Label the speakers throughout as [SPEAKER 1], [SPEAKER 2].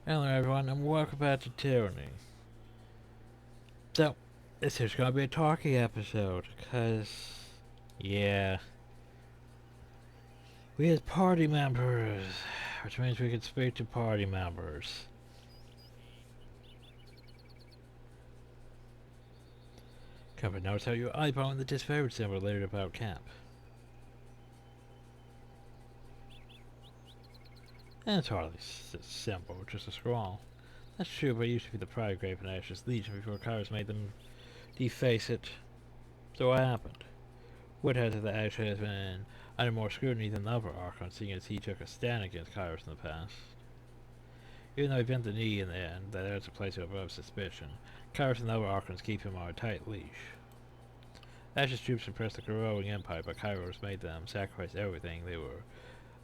[SPEAKER 1] Hello everyone and welcome back to Tyranny. So, this is gonna be a talking episode, cause, yeah, we as party members, which means we can speak to party members. Come and notice how your eyeball and the disfavored symbol later about camp. And it's hardly simple, just a scrawl. That's true, but it used to be the Pride Grape and Ashes Legion before Kairos made them deface it. So what happened? Woodhead of the Ash has been under more scrutiny than the other Archons, seeing as he took a stand against Kairos in the past. Even though he bent the knee in the end, that is a place above suspicion, Kairos and the other Archons keep him on a tight leash. Ash's troops suppressed the growing empire, but Kairos made them sacrifice everything they were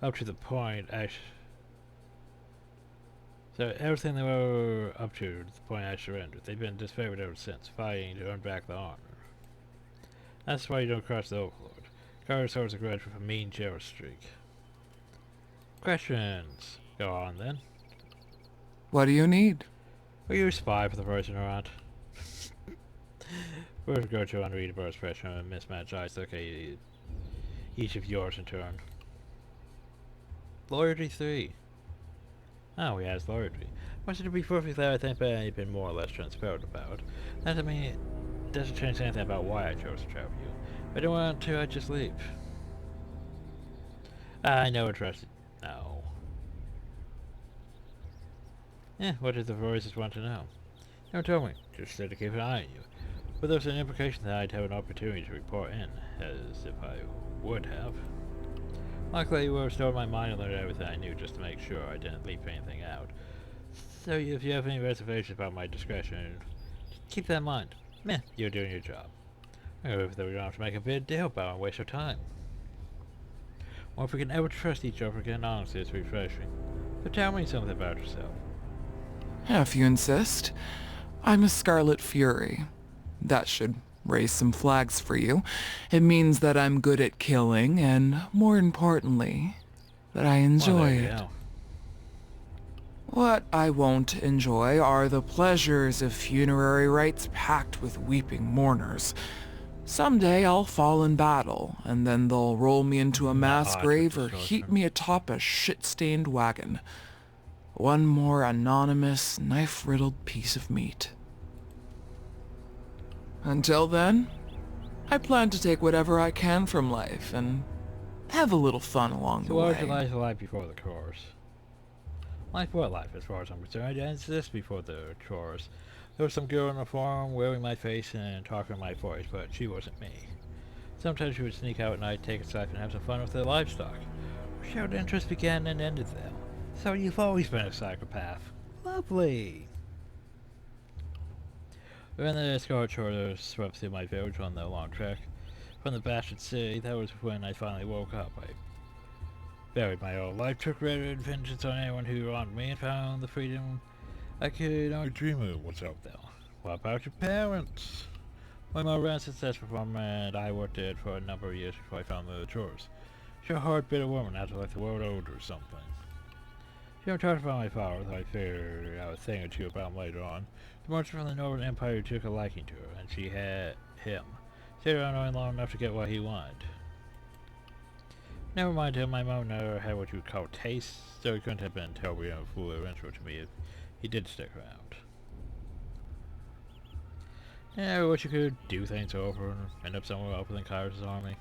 [SPEAKER 1] up to the point everything they were up to the point Ash surrendered. They've been disfavored ever since, fighting to earn back the honor. That's why you don't cross the Overlord. Kairos holds a grudge with a mean jealous streak. Questions. Go on then.
[SPEAKER 2] What do you need?
[SPEAKER 1] Are you a spy for the person around? First go to unreadable expression and mismatched eyes. Okay, each of yours in turn. Loyalty 3. Oh, he has loyalty. Wanted to be perfectly clear, I think I've been more or less transparent about. That doesn't mean it doesn't change anything about why I chose to travel you. If I don't want to, I'd just leave. I know interested. No. What did the voices want to know? Don't tell me. Just said to keep an eye on you. But there's an implication that I'd have an opportunity to report in, as if I would have. Luckily, you restored my mind and learned everything I knew just to make sure I didn't leave anything out. So if you have any reservations about my discretion, keep that in mind. Meh, you're doing your job. I hope that we don't have to make a big deal about it and waste your time. Or if we can ever trust each other again, honestly, it's refreshing. But tell me something about yourself.
[SPEAKER 2] If you insist. I'm a Scarlet Fury. That should raise some flags for you. It means that I'm good at killing, and more importantly, that I enjoy it.
[SPEAKER 1] Go.
[SPEAKER 2] What I won't enjoy are the pleasures of funerary rites packed with weeping mourners. Someday I'll fall in battle, and then they'll roll me into a mass grave or heap me atop a shit-stained wagon. One more anonymous, knife-riddled piece of meat. Until then, I plan to take whatever I can from life and have a little fun along the way.
[SPEAKER 1] So what is life before the chores? Life what life, as far as I'm concerned, ends this before the chores. There was some girl in a forum wearing my face and talking my voice, but she wasn't me. Sometimes she would sneak out at night, take a sight, and have some fun with their livestock. Shared interest began and ended there. So you've always been a psychopath. Lovely. When the escort chores swept through my village on the long trek from the bastard city, that was when I finally woke up. I buried my old life, took vengeance on anyone who wronged me, and found the freedom I could only dream of was out there. What about your parents? My mother ran successful farm and I worked it for a number of years before I found the chores. She's a hard bitter woman, had to let the world old or something. She never talked about my father, though I figured out a thing or two about him later on. The merchant from the Northern Empire took a liking to her, and she had him. Stayed around only long enough to get what he wanted. Never mind him, my mom never had what you would call taste, so he couldn't have been terribly unfooly or intro to me if he did stick around. Yeah, what you could do things over and end up somewhere up within Kairos' army.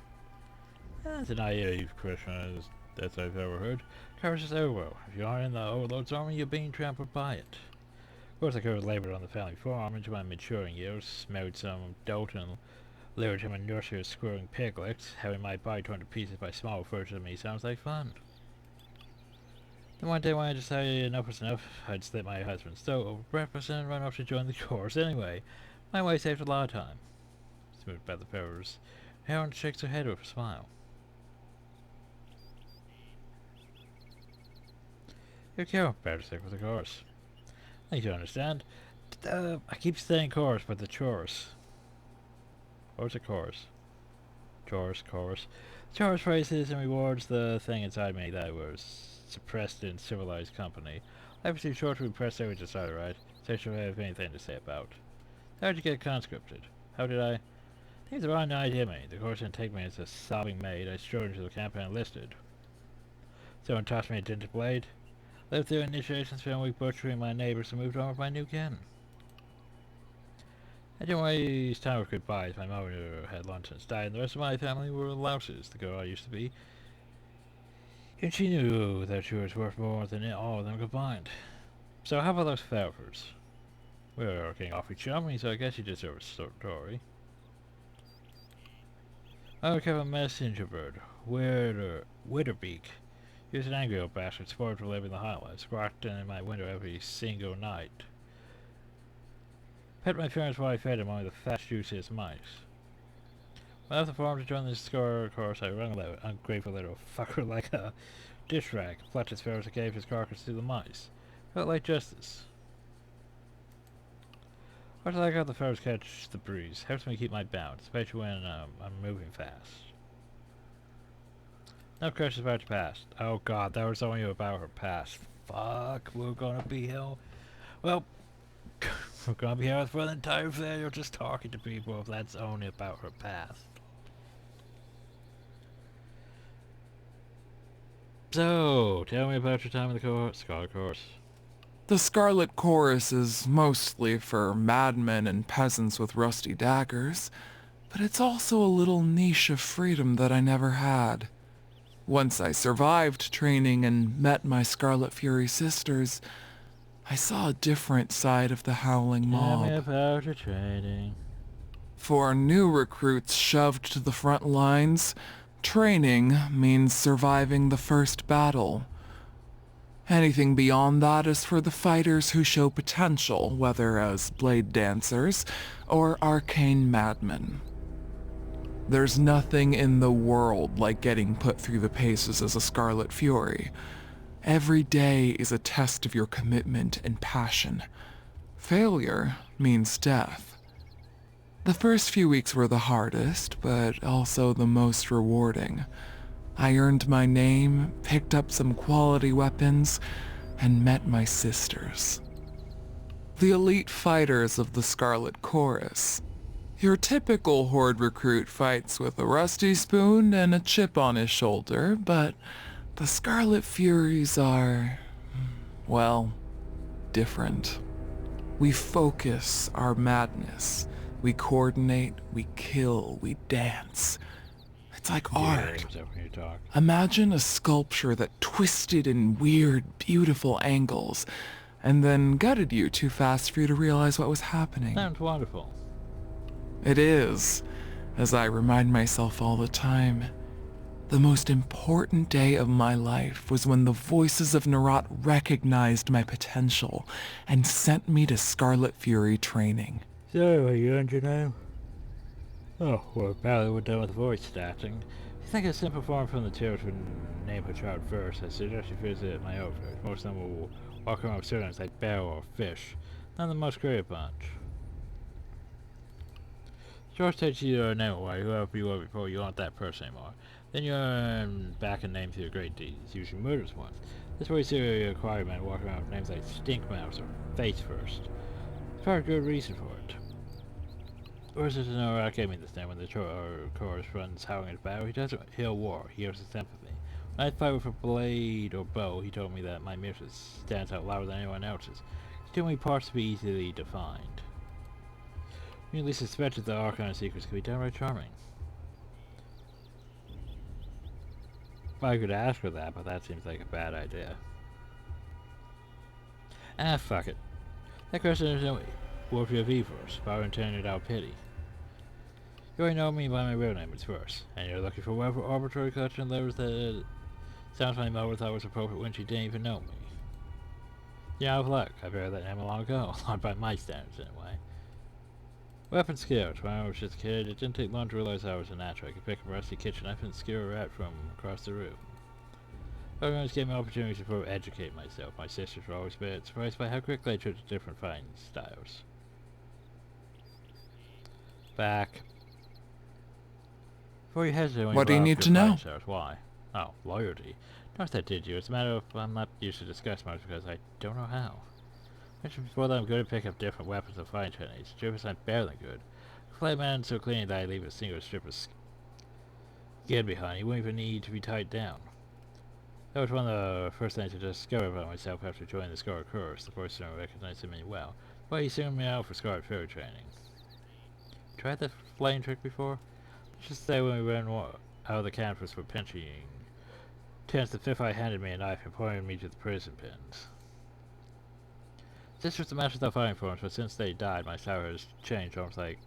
[SPEAKER 1] That's a naive question that I've ever heard. Kairos is everywhere. If you aren't in the Overlord's army, you're being trampled by it. Of course, I could have labored on the family farm into my maturing years, married some dolt and lured him a nursery of squirring piglets. Having my body torn to pieces by small versions of me sounds like fun. Then one day when I decided enough was enough, I'd slit my husband's throat over breakfast and run off to join the chorus anyway. My way saved a lot of time. Smoothed by the feathers, Helen shakes her head with a smile. You kill, better stick with the chorus. I need to understand. I keep saying chorus, but the chorus. What's a chorus? Chorus. Chorus praises and rewards the thing inside me that was suppressed in civilized company. I received short to press over to start, right? So I should have anything to say about. How did you get conscripted? How did I? Things the wrong idea, mate. The course didn't take me as a sobbing maid. I strode into the camp and enlisted. Someone tossed me a dented blade. Lived through initiations, spent a week butchering my neighbors, and moved on with my new kin. I didn't waste time with goodbyes. My mother had long since died, and the rest of my family were louses, the girl I used to be. And she knew that she was worth more than all of them combined. So how about those favors? We were getting awfully chummy, so I guess you deserve a story. I kept a messenger bird, Witterbeak. He was an angry old bastard, spoiled for living the high life, squawked in my window every single night. Pet my parents while I fed him one of the fat, juiciest mice. When I left the farm to join the score course, I wrung that ungrateful little fucker like a dish rag, plucked his feathers and gave his carcass to the mice. Felt like justice. I like how the feathers catch the breeze. Helps me keep my balance, especially when I'm moving fast. No questions about your past. Oh god, that was only about her past. Fuck, we're gonna be hell. Well, we're gonna be here for the entire video just talking to people if that's only about her past. So, tell me about your time in the Scarlet Course.
[SPEAKER 2] The Scarlet Chorus is mostly for madmen and peasants with rusty daggers, but it's also a little niche of freedom that I never had. Once I survived training and met my Scarlet Fury sisters, I saw a different side of the Howling
[SPEAKER 1] Tell me
[SPEAKER 2] Mob.
[SPEAKER 1] about your training.
[SPEAKER 2] For new recruits shoved to the front lines, training means surviving the first battle. Anything beyond that is for the fighters who show potential, whether as blade dancers or arcane madmen. There's nothing in the world like getting put through the paces as a Scarlet Fury. Every day is a test of your commitment and passion. Failure means death. The first few weeks were the hardest, but also the most rewarding. I earned my name, picked up some quality weapons, and met my sisters. The elite fighters of the Scarlet Chorus. Your typical Horde recruit fights with a rusty spoon and a chip on his shoulder, but the Scarlet Furies are, well, different. We focus our madness. We coordinate, we kill, we dance. It's like art. Imagine a sculpture that twisted in weird, beautiful angles, and then gutted you too fast for you to realize what was happening.
[SPEAKER 1] Sounds wonderful.
[SPEAKER 2] It is, as I remind myself all the time. The most important day of my life was when the voices of Narot recognized my potential and sent me to Scarlet Fury training.
[SPEAKER 1] So, are you under now? Oh, well, apparently we're done with voice starting. If you think a simple form from the tales would name her child first, I suggest you visit my overlord. Most of them will walk around with surnames like Bear or Fish. None of the most creative bunch. George takes you to a name away, whoever you were before you aren't that person anymore. Then you earn back a name through your great deeds, usually murderous ones. This way you see your acquired men walking around with names like Stinkmouse or Face First. There's probably a good reason for it. Or is it to know I gave me this name when the chorus runs howling at battle? He doesn't heal war, he hears his sympathy. When I fight with a blade or bow, he told me that my music stands out louder than anyone else's. It's too many parts to be easily defined. You at least suspected the Arcana secrets could be downright charming. Well, I could ask her that, but that seems like a bad idea. Ah, fuck it. That question isn't worth your V first, but I intended out pity. You already know me by my real name, it's first, and you're looking for whatever arbitrary collection letters that sounds my mother thought was appropriate when she didn't even know me. You're out of luck, I buried that name long ago, not by my standards anyway. Weapon skills. When I was just a kid, it didn't take long to realize I was a natural. I could pick up a rusty kitchen knife and skewer a rat from across the room. Programs gave me opportunities to educate myself. My sisters were always a bit surprised by how quickly I took to different fighting styles. Back. Before you hesitate when
[SPEAKER 2] What do you need to know?
[SPEAKER 1] why? Oh, loyalty. Notice that, did you? It's a matter of I'm not used to discuss much because I don't know how. Mentioned before that I'm good at picking up different weapons and fighting techniques. Strippers I'm barely good. Flame man so clean that I leave a single stripper's skin behind. He won't even need to be tied down. That was one of the first things I discovered about myself after joining the Scarlet Course. The first time I recognized him well. But he sent me out for Scarlet Fairy training. Tried the flame trick before? Let's just say when we ran out of the campus for pinching, Terrence the Fifth Eye handed me a knife and pointed me to the prison pins. This was the master of fighting forms, but since they died, my style has changed almost like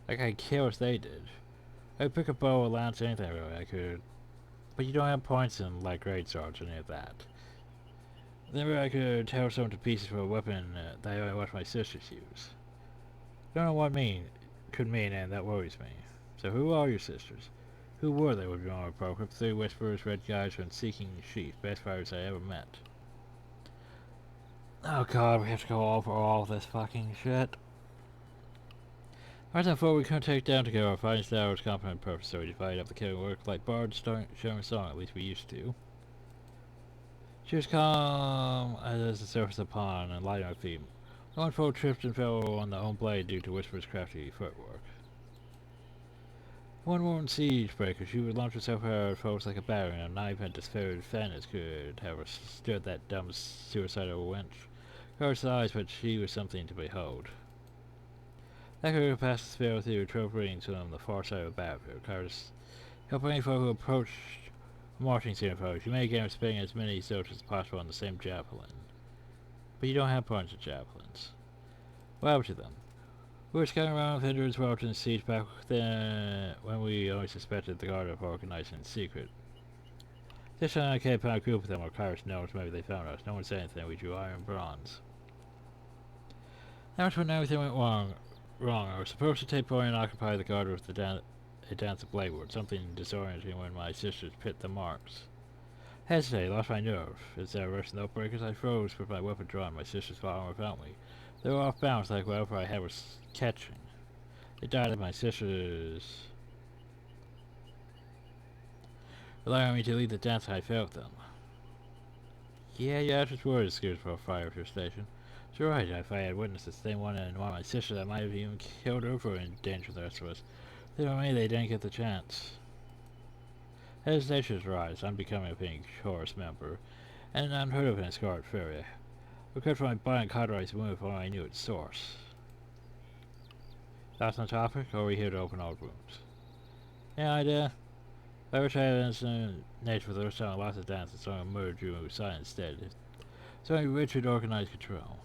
[SPEAKER 1] I care as they did. I could pick a bow, a lance, anything really. I could, but you don't have points in like great swords or any of that. Then I could tear someone to pieces for a weapon that I only watch my sisters use. Don't know what could mean, and that worries me. So who are your sisters? Who were they would be more appropriate? 3 whisperers, red guys, and seeking sheep. Best fighters I ever met. Oh god, we have to go over all this fucking shit. Right before we couldn't take down together, our fighting style was complement purpose, so we divided up the killing work like bards sharing a song, at least we used to. She was calm as the surface of the pond and light on her feet. One foe tripped and fell on the own blade due to Whisper's crafty footwork. One woman siege breaker, she would launch herself at her foes like a battering, and not even disfigured defenders could have stood that dumb suicidal wench. Covered her eyes, but she was something to behold. That could pass the spell through trooping to the far side of the battlefield. Cars helping any foe who approached marching scene foes. You may again spending as many soldiers as possible on the same javelin. But you don't have points of javelins. What happened to them? We were scouting around with Hinder's welcome in siege back then when we only suspected the guard of organizing in secret. This time I can't find a group of them or Kyrus knows maybe they found us. No one said anything, we drew iron and bronze. That was when everything went wrong. I was supposed to take point and occupy the guard with a dance of bladewood, something disorienting when my sisters pit the marks. Hesitated, lost my nerve. Instead of rushing the outbreakers, I froze with my weapon drawn. My sisters fought on without me. They were off balance like whatever I had was catching. They died and my sisters relying on me to lead the dance and I failed them. Yeah, your actions were excuse for a fire of your station. So right, if I had witnessed the same one and one of my sisters, I might have even killed her for endangering the rest of us. They were me, they didn't get the chance. Hesitations rise. I'm becoming a pink chorus member, and unheard of in a Scarlet Fairy. Recovered from my body and cauterized wound before I knew its source. Thoughts on the topic, or are we here to open old wounds? Yeah, idea. I wish I had an instant nature for the first time I lost the dance and saw a murder drew silent instead. So Richard organized control.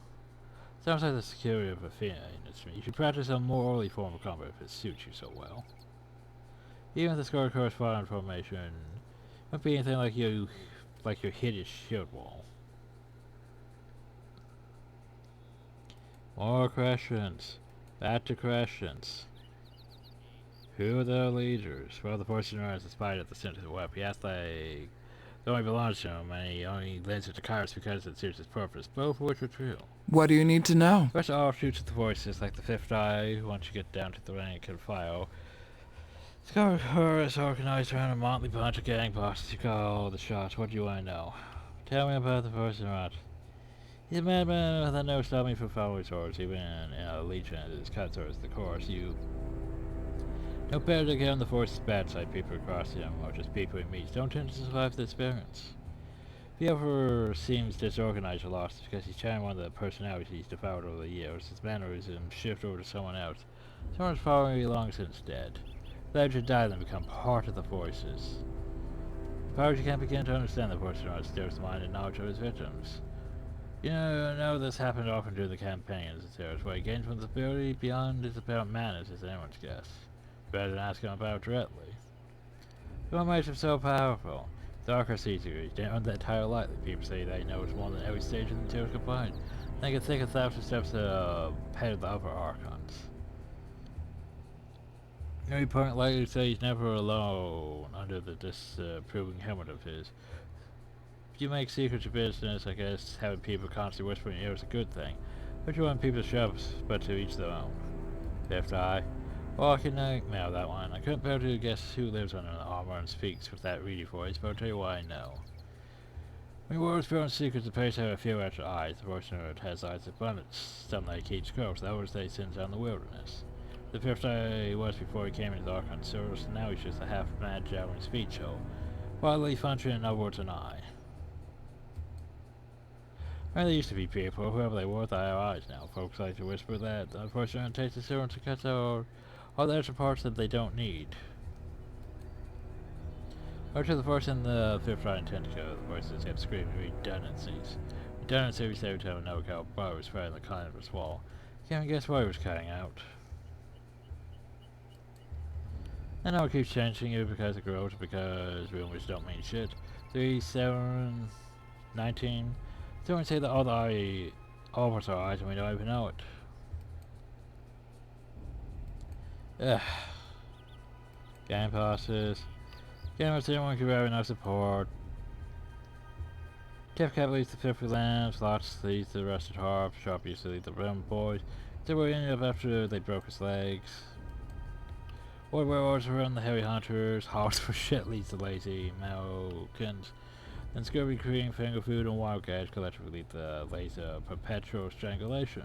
[SPEAKER 1] Sounds like the security of a Athena industry. You should practice a more early form of combat if it suits you so well. Even if the Scarlet Course fought on formation, it won't be anything like your hideous shield wall. More questions. Back to questions. Who are the leaders? Well, the fortune runners is spied at the center of the web. He asked like it only belongs to him, and he only lends it to Kyrus because it suits his purpose, both of which are true.
[SPEAKER 2] What do you need to know?
[SPEAKER 1] First offshoots of the voices, like the Fifth Eye, once you get down to the rank and file. Scarlet Course organized around a motley bunch of gang bosses who call the shots. What do you want to know? Tell me about the fortune run. He's a madman that knows stop me from following his orders, even in a legion as cutthroat as the course. You no better to get on the force's bad side, people across him, or just people he meets. Don't tend to survive the experience. If he ever seems disorganized or lost, it's because he's trying one of the personalities he's devoured over the years. His mannerisms shift over to someone else. Someone's following you along since dead. Let you die then become part of the forces. Powers you can't begin to understand the force around stirs the mind and knowledge of his victims. You know this happened often during the campaigns, etc. What he gains from the ability beyond his apparent manners is anyone's guess. Better than asking him about directly. What makes him so powerful? The Arcus easy. He didn't earn that title lightly. People say that he knows more than every stage of the materials combined. They can think 1,000 steps ahead of the other Archons. Any point likely to say he's never alone under the disproving helmet of his. If you make secrets your business, I guess having people constantly whispering in your ear is a good thing. But you want people to shove, but to each their own. Fifth Eye. Walking night, now that one. I couldn't bear to guess who lives under an armor and speaks with that reedy voice, but I'll tell you what I know. When world's beyond secrets, the place have a few extra eyes. The fortune has eyes abundance. Some like each growth, the others they sends out in the wilderness. The fifth eye was before he came into the Archon service, and now he's just a half-mad jabbering speech hole. Widely functioning upwards an eye. Well, they used to be people, whoever they were, they have eyes now. Folks like to whisper that. Unfortunately, it takes the serum to cut out all the extra parts that they don't need. Or to the force in the fifth eye and tentacle, the voices kept screaming redundancies. Redundancies every time another cow bar was fighting the kind of his wall. Can't even guess why he was cutting out. And now it keeps changing you because it grows, because rumors don't mean shit. 3, 7, 19. Don't say that all of us are eyes and we don't even know it. Ugh. Game passes. Game was anyone could have enough support. Cat leads the 50 lambs, Lots leads the rusted harp, Sharp used to lead the rim boys. They were ended up after they broke his legs. Wood warriors run the heavy hunters, Hawks for shit leads the lazy Malkins. Then Scurvy, Cream, Finger Food, and Wildcats collectively lead the laser perpetual strangulation.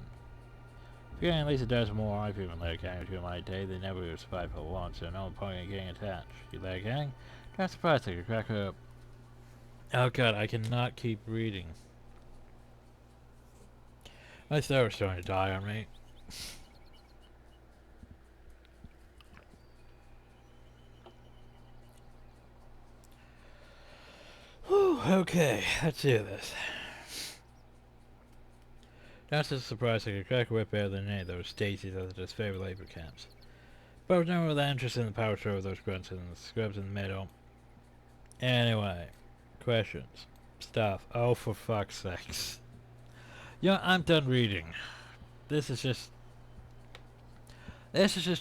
[SPEAKER 1] Getting at least a dozen more eye people let it hang to my day, they never would survive for long, so no point in getting attached. You let it hang? Not surprised I could crack her up. Oh god, I cannot keep reading. My throat was starting to die on me. Whew, okay, let's do this. Not so surprised I could crack a whip better than any of those Stacy's other just favorite labor camps. But I was never that interested in the power show of those grunts and the scrubs in the middle. Anyway, questions. Stuff. Oh, for fuck's sakes. You know, I'm done reading. This is just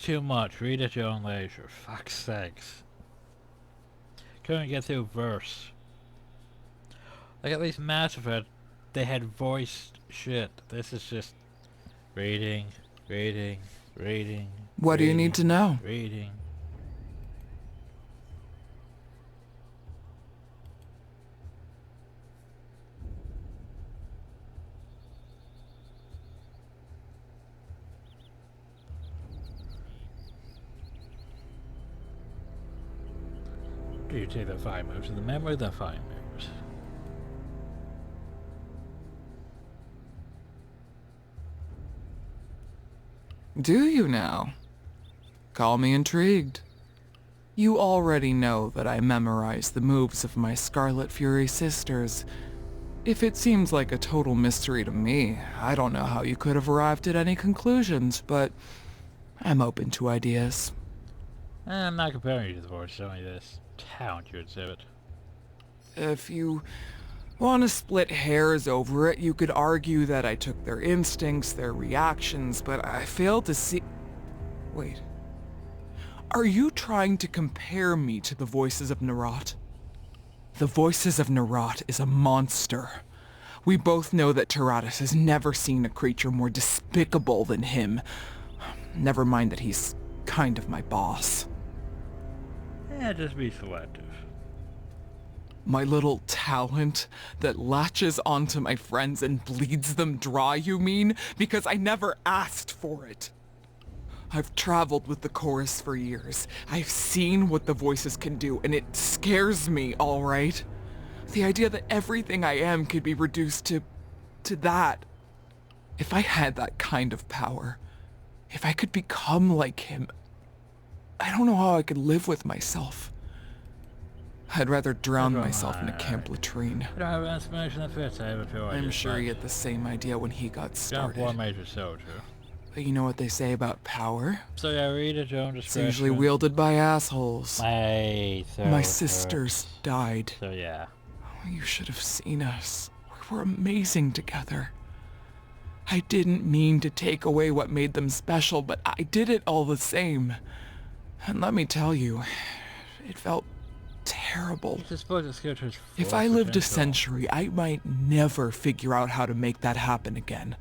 [SPEAKER 1] too much. Read at your own leisure. Fuck's sakes. Couldn't get through a verse. Like at least Mass Effect, they had voiced shit. This is just reading.
[SPEAKER 2] What do you need to know?
[SPEAKER 1] Reading. Do you take the 5 moves of the memory? The 5 moves.
[SPEAKER 2] Do you now? Call me intrigued. You already know that I memorize the moves of my Scarlet Fury sisters. If it seems like a total mystery to me, I don't know how you could have arrived at any conclusions, but I'm open to ideas.
[SPEAKER 1] I'm not comparing you to the voice, showing me this talent you exhibit.
[SPEAKER 2] If you want to split hairs over it, you could argue that I took their instincts, their reactions, but I fail to see... Wait. Are you trying to compare me to the voices of Nerat? The voices of Nerat is a monster. We both know that Taratus has never seen a creature more despicable than him. Never mind that he's kind of my boss.
[SPEAKER 1] Yeah, just be selective.
[SPEAKER 2] My little talent that latches onto my friends and bleeds them dry, you mean? Because I never asked for it. I've traveled with the chorus for years. I've seen what the voices can do, and it scares me, all right? The idea that everything I am could be reduced to that. If I had that kind of power, if I could become like him, I don't know how I could live with myself. I'd rather drown myself in a camp latrine.
[SPEAKER 1] I don't have an explanation that fits. I have a feeling.
[SPEAKER 2] I'm sure he had the same idea when he got started.
[SPEAKER 1] Jump one major soldier.
[SPEAKER 2] But you know what they say about power?
[SPEAKER 1] So yeah, read at your own discretion.
[SPEAKER 2] It's usually wielded by assholes. My sisters died.
[SPEAKER 1] So yeah.
[SPEAKER 2] Oh, you should have seen us. We were amazing together. I didn't mean to take away what made them special, but I did it all the same. And let me tell you, it felt terrible. If I lived a century, I might never figure out how to make that happen again.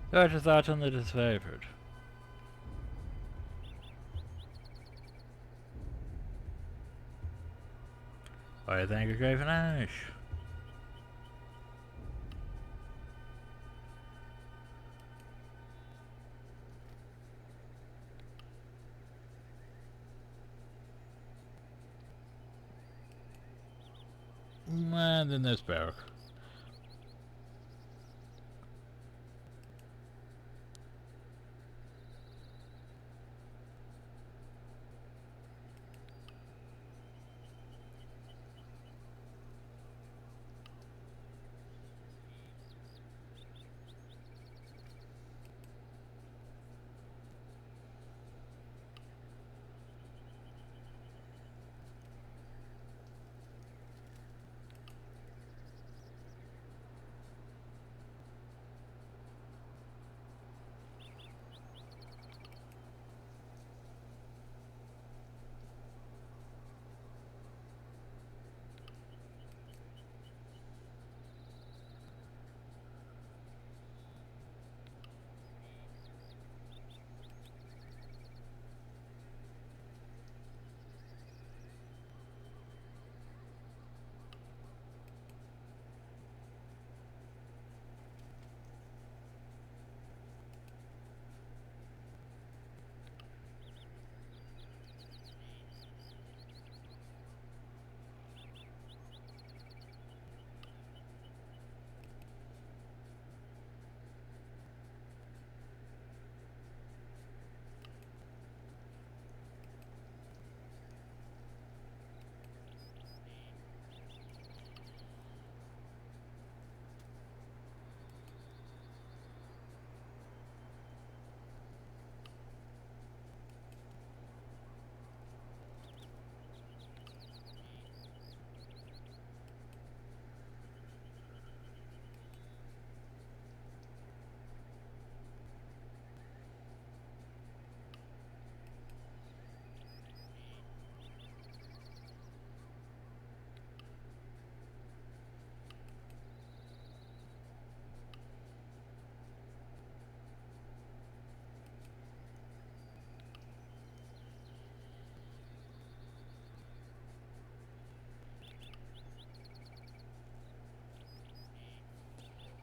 [SPEAKER 1] What's your thoughts on the disfavored? I think you're great finish. And then there's Barrack.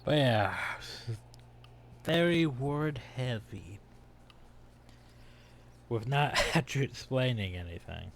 [SPEAKER 1] But yeah, very word heavy. With not actually explaining anything.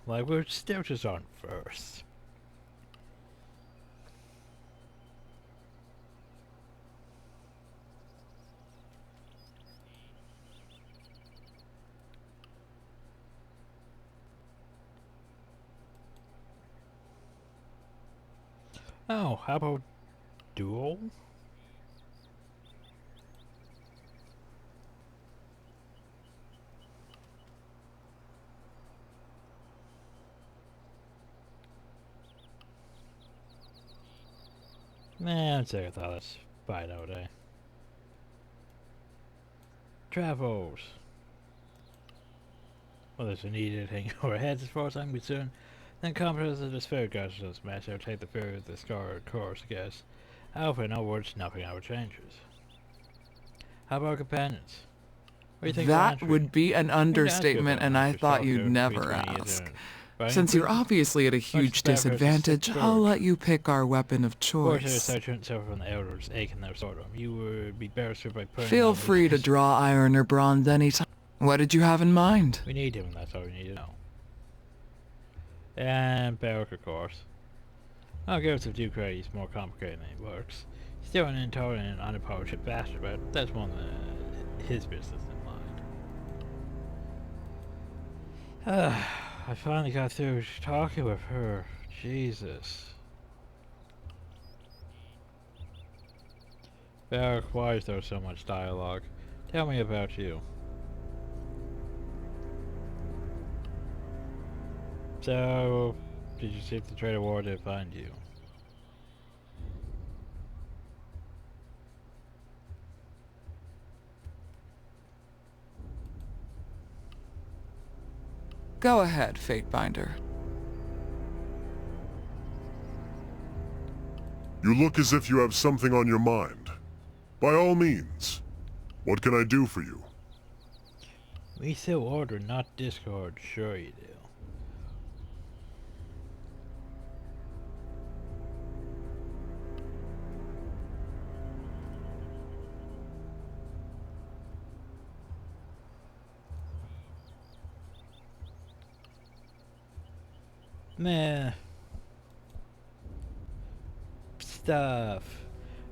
[SPEAKER 1] Like we're still just on first. Oh, how about duel? Nah, I'd say I thought that's fine out, eh? Travels. Well, there's a need anything overhead as far as I'm concerned. Then competence of the sphere guys does match. I'll take the fear of the scar course, I guess. However, in other words, nothing ever changes. How about companions? What do you think of
[SPEAKER 2] That
[SPEAKER 1] entry?
[SPEAKER 2] would be an understatement, and I thought you'd never ask. Since you're obviously at a huge disadvantage, I'll let you pick our weapon of choice.
[SPEAKER 1] From the elders aching their sword. You would be better served by putting
[SPEAKER 2] Feel free to draw iron or bronze anytime. What did you have in mind?
[SPEAKER 1] We need him, that's all we need to know. And Barrack, of course. I'll give it to due credit, he's more complicated than he works. Still an intolerant and unapologetic bastard, but that's more than his business than mine. I finally got through talking with her. Jesus. Barrack, why is there so much dialogue? Tell me about you. So, did you seek the trade war to find you?
[SPEAKER 2] Go ahead, Fatebinder.
[SPEAKER 3] You look as if you have something on your mind. By all means, what can I do for you?
[SPEAKER 1] We still order, not discord. Sure you do. Meh. Stuff.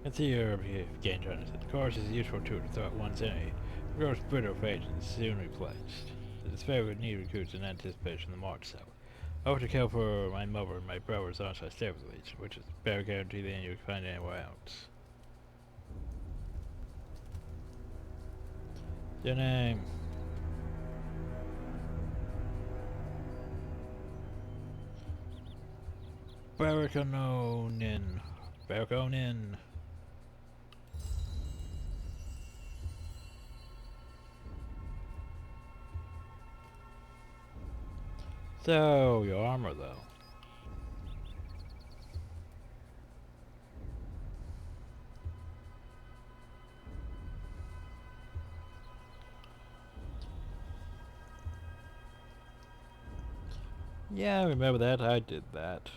[SPEAKER 1] It's a Europe gain trying to. The course is a useful tool to throw at one's enemy. It grows brittle phase and is soon replaced. It is favored with new recruits in anticipation of the march south. I hope to kill for my mother and my brothers on I stay with the Legion, which is a better guarantee than you can find anywhere else. Your name? Barraconin. Barraconin. So, your armor though. Yeah, I remember that. I did that.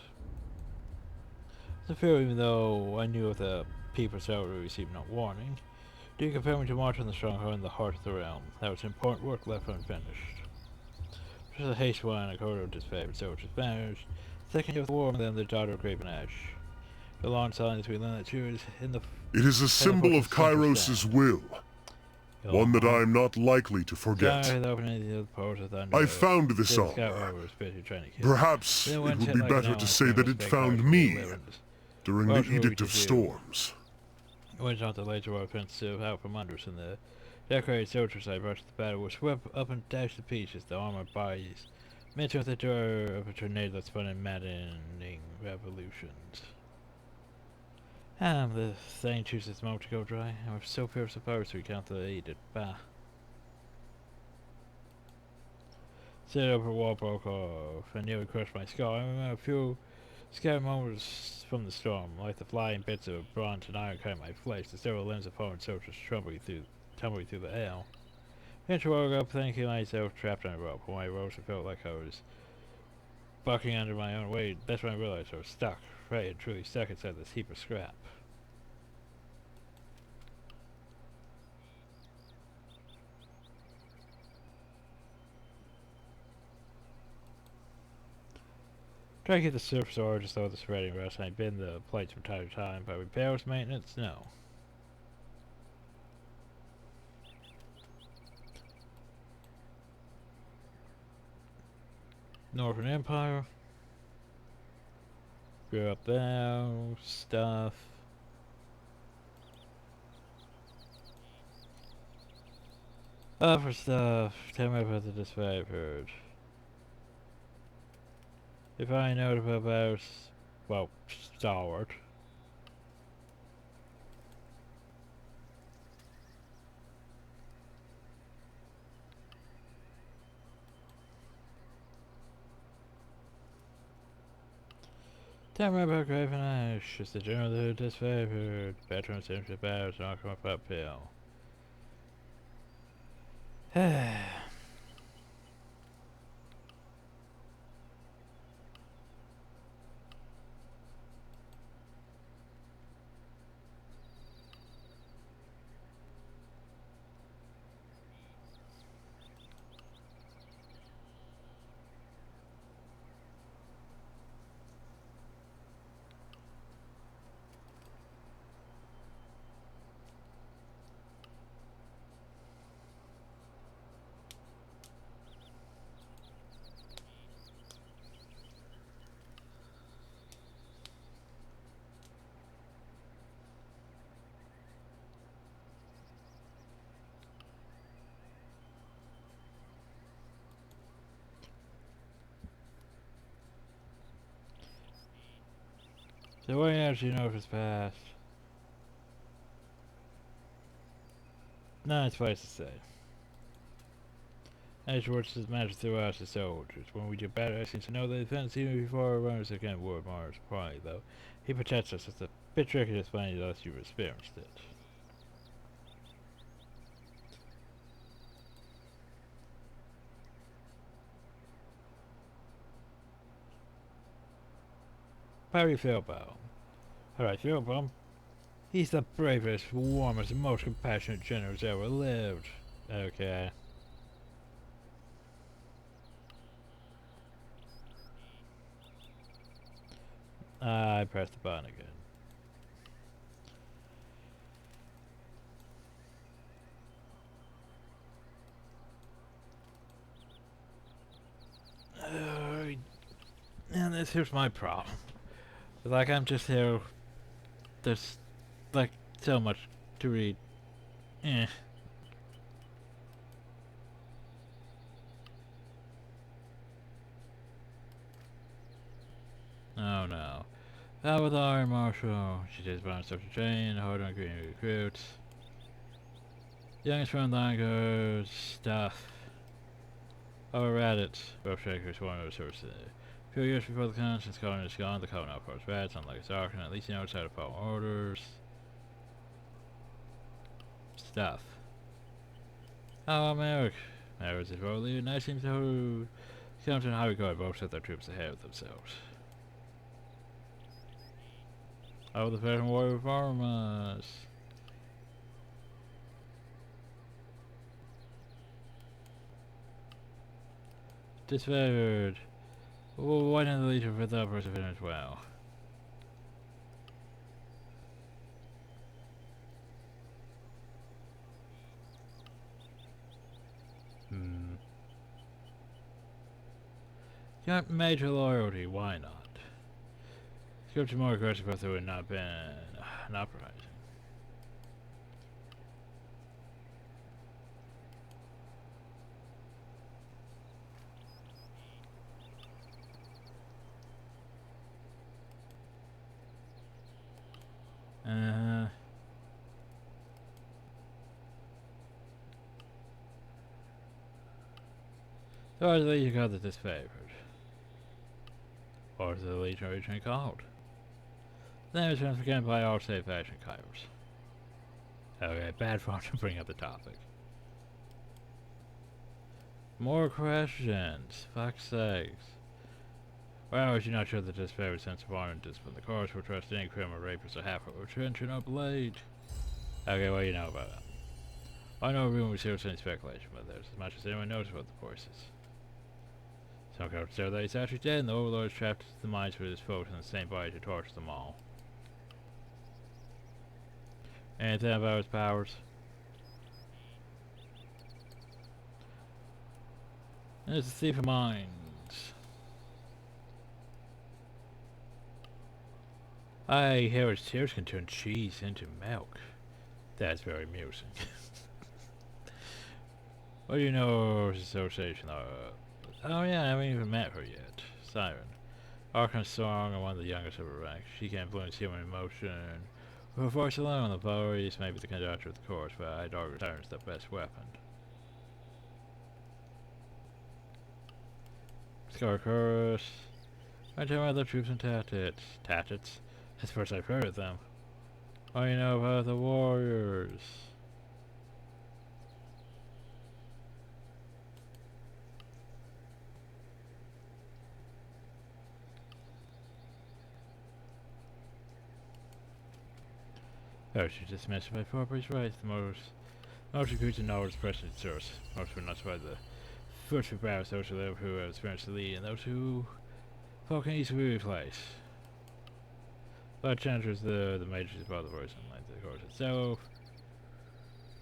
[SPEAKER 1] The fear, even though I knew of the people salary received no warning, do you compel me to march on the stronghold in the heart of the realm? That was important work left unfinished. Just a haste one, a corridor disfavored soldiers banished. Second year of the war, then the daughter of Graven Ash. The long silence we learned that she was in the.
[SPEAKER 3] It is a symbol of Kairos' will. One that I am not likely to forget. I found this armor. Perhaps it would be better to say that it found me during the Edict of Storms.
[SPEAKER 1] Went on the later offensive out from under us, and the decorated soldiers I rushed the battle were swept up and dashed to pieces. The armored bodies met with the door of a tornado that spun in maddening revolutions. The thing chooses smoke to go dry. I was so fierce of powers to recount the edict. Bah. Set over a wall broke off and nearly crushed my skull. I remember a few scattered moments from the storm, like the flying bits of bronze and iron cutting my flesh. The several limbs of fallen soldiers tumbling through the air. Eventually I woke up thinking myself trapped on a rope. When I rose, it felt like I was bucking under my own weight. That's when I realized I was stuck, right and truly stuck inside this heap of scrap. Try to get the surface ore just though the spreading rust. I bend the plates from time to time, but repairs, maintenance, no. Northern Empire. Grew up there, stuff. Other stuff. Tell me about the disfavored. If I know about, well, Stalwart. Tell me about Graven Ash. It's the general that is disfavored. Veterans enter battles not come up uphill. So what do you actually know if it's past? No, it's twice to say. Edgeworth is managed throughout the soldiers. When we do better, it seems to know the defense even before our runners again ward Mars. Probably though. He protects us. It's a bit tricky to explain unless you've experienced it. How do you feel about him? How do I feel about him? He's the bravest, warmest, most compassionate general who's ever lived. Okay. I pressed the button again. And here's my problem. Like, I'm just here. There's, like, so much to read. Eh. Oh no. That with Iron Marshal. She takes one stuff to train, hard on green recruits. Youngest frontline goes stuff. Over at it. Rough Shakers, one of the sources. A few years before the conscience colony is gone, the colony outposts rats, unlike its Arkan, at least he knows how to follow orders. Stuff. Oh, Merrick. Merrick is road leader, and I seem to come to how we go, both set their troops ahead of themselves. Oh, the veteran warrior farmers. Disfavored. Well, why didn't the leader for the perseverance as well? Got major loyalty, why not? Scripture more aggressive if there would not been an uprising. So is the Legion called the disfavored? Or is the Legion originally called? The name is once again by all safe action Kairos. Okay, bad form to bring up the topic. More questions. Fuck's sakes. Well, as you not sure the disfavored sense of honor and discipline, the course will trust any criminal rapist or half-wit retention or blade. Okay, what do you know about it? I know room with serious any speculation, but there's as much as anyone knows about the voices. Some could say that he's actually dead, and the Overlord is trapped the minds with his foes in the same body to torture them all. Anything about his powers? There's a thief of minds. I hear his tears can turn cheese into milk. That's very amusing. What do you know of his association? Oh yeah, I haven't even met her yet. Siren. Arkan's strong and one of the youngest of her rank. She can influence human emotion. With her voice alone, the voice may be the conductor of the course, but I'd argue Siren's the best weapon. Scarchorus. I tell other troops and tactics. Tactics? That's the first I've heard of them. What do you know about the warriors? Oh, she dismissed by Forbury's rights. The most recruits and knowledge present source. Most were not by the first for battle social level who have experienced the lead, and those who folk can easily replace. But chances the majors above the voice and like the course itself.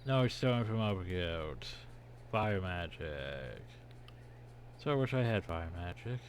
[SPEAKER 1] Knowledge stolen from Overguild. Fire magic. So I wish I had fire magic.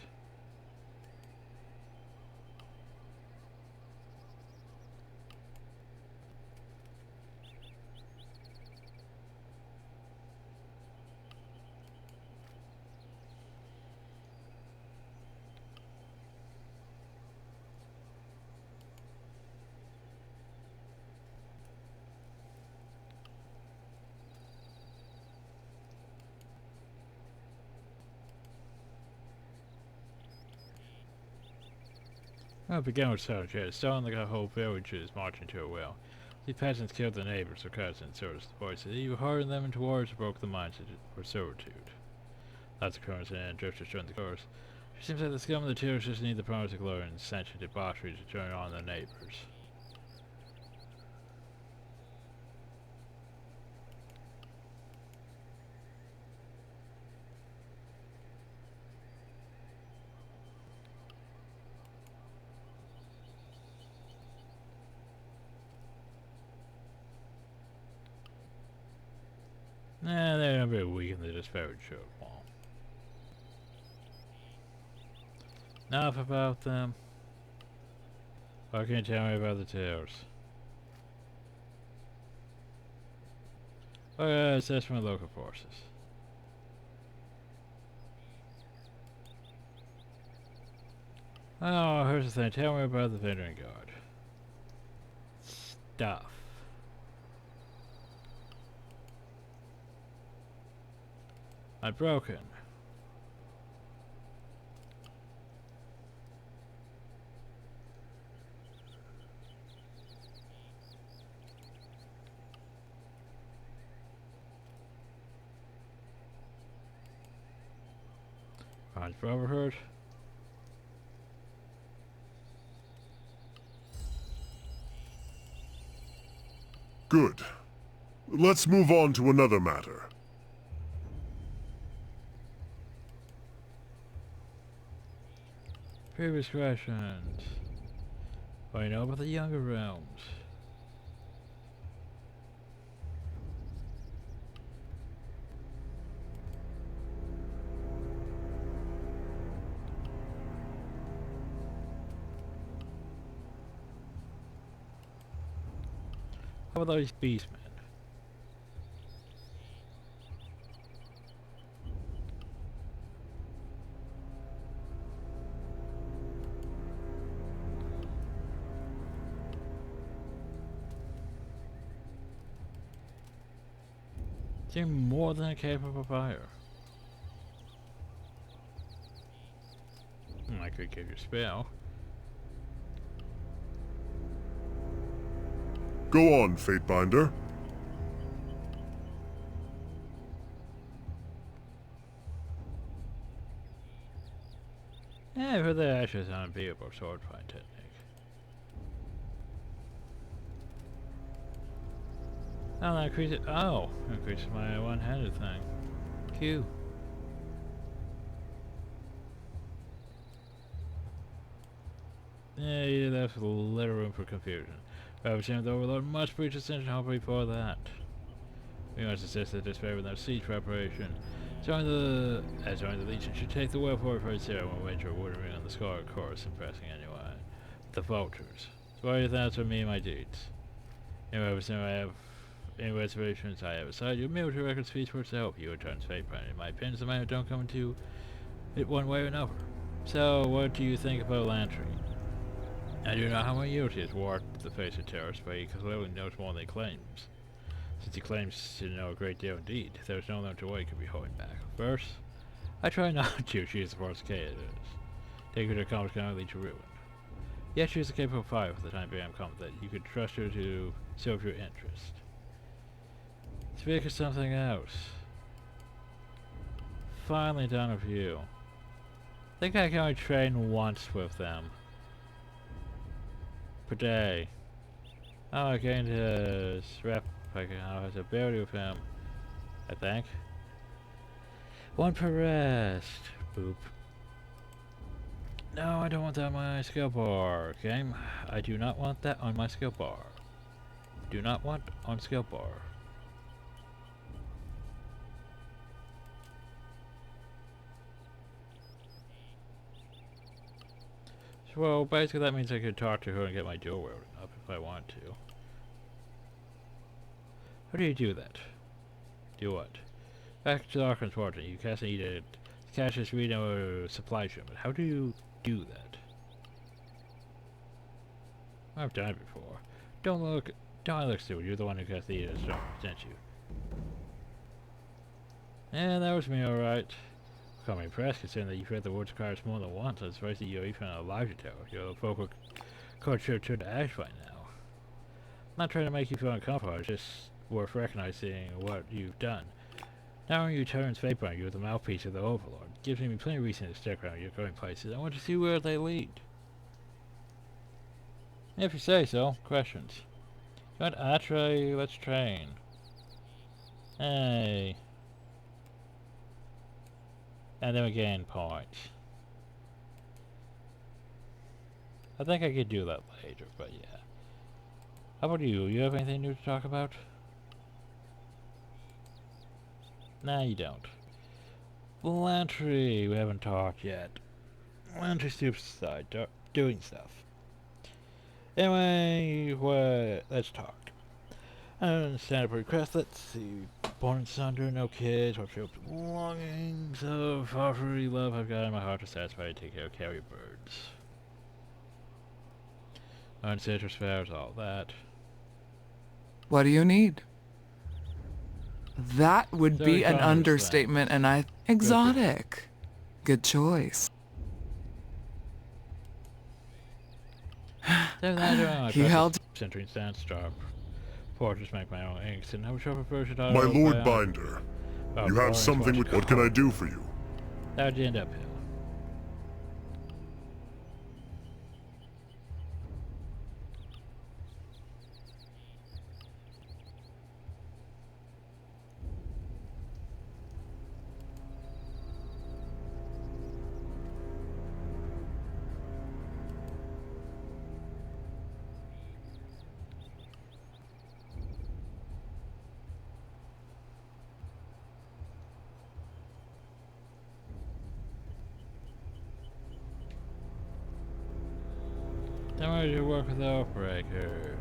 [SPEAKER 1] Well, it began with soldiers. Stone like a whole village is marching to a well. These peasants killed their neighbors or cousins, so as the voices. You hardened them into wars or broke the minds for servitude. Lots of currents and drifters joined the chorus. It seems like the scum of the tears just need the promise of glory and sentient debauchery to join on their neighbors. Nah, they're a bit weak in the disparate show. Enough about them. What can you tell me about the tales? Oh yeah, it's just from local forces. Oh, here's the thing. Tell me about the veteran guard. Stuff. I'm broken. Hans overheard.
[SPEAKER 3] Good. Let's move on to another matter.
[SPEAKER 1] Previous questions. What do you know about the younger realms? How about those beastmen? They're more than capable fire. I could give you a spell.
[SPEAKER 3] Go on, Fatebinder.
[SPEAKER 1] Yeah, I've heard that actually is an unbeatable sword fight technique. Oh, that increases. Oh, increases my one-handed thing. Q. Yeah, that's a little room for confusion. I would assume the Overlord must breach Ascension Hall before that. We must assist the despair with our siege preparation. Join the Legion should take the well forward for its zero and wager a wooden ring on the scarred course, impressing anyone. The vultures. So what are your thoughts on me and my deeds? Anyway, I have any reservations I have aside. Your military record speaks for itself. You returns Fatebinder. In my opinion, the man don't come into it one way or another. So, what do you think about Lantry? I do not know how many years he has walked the face of terrorists, but he clearly knows more than he claims. Since he claims to know a great deal indeed, there is no limit to what he could be holding back. First, I try not to. She is the first K it is. Take her to accomplish can only lead to ruin. Yet she is a capable fighter for the time being. I'm confident that you could trust her to serve your interest. Speak of something else. Finally done with you. I think I can only train once with them. Per day. Oh, I gained his rep. I has a ability with him. I think. One per rest. Boop. No, I don't want that on my skill bar. Game. I do not want that on my skill bar. Do not want on skill bar. So, well, basically that means I could talk to her and get my dual wielding up if I want to. How do you do that? Do what? Back to the Archon's Fortune. You cast an edict. Cash is reading a supply shipment. How do you do that? I've done it before. Don't look stupid. You're the one who cast the edict, didn't you? Yeah, that was me, alright. Call me impressed considering that you've read the words of Kairos more than once. I'm surprised that you're even alive to tell. Your vocal cord should turn to ash by now. I'm not trying to make you feel uncomfortable, it's just worth recognizing what you've done. Now when you turn Fateburn, you're the mouthpiece of the Overlord. Gives me plenty of reason to stick around your going places. I want to see where they lead. If you say so. Questions. You want Tyranny Let's Train? Hey. And then we gain points. I think I could do that later, but yeah. How about you? You have anything new to talk about? Nah, you don't. Lantry, we haven't talked yet. Lantry stoops aside, doing stuff. Anyway, let's talk. I understand a request. Let's see. Born and sunder, no kids, what your belongings of fatherly love I've got in my heart to satisfy and take care of carrier birds. On citrus fairs, all that.
[SPEAKER 2] What do you need? That would be an understatement, and exotic. Good choice.
[SPEAKER 1] He held centering stance drop. Portraits make my own inks, and I wish I prefer to
[SPEAKER 3] My Lord Binder, you have something with... What can I do for you?
[SPEAKER 1] That would end uphill. Then why do you work with the Outbreakers?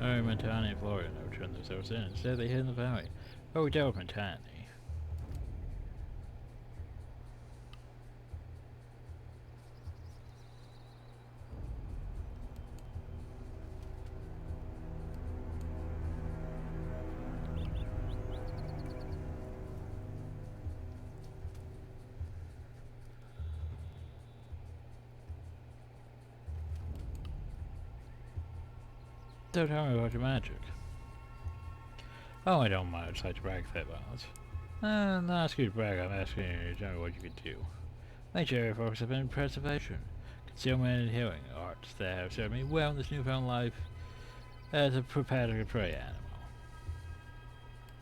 [SPEAKER 1] Montani and Florida never turned themselves in. Instead, they hid in the valley. Oh, we dealt with Montani. So tell me about your magic. Oh, I don't much. I just like to brag a bit about it. I'm not asking you to brag, I'm asking you to tell me what you could do. Major area focus have been preservation, concealment and healing, arts that have served me well in this newfound life as a predator prey animal.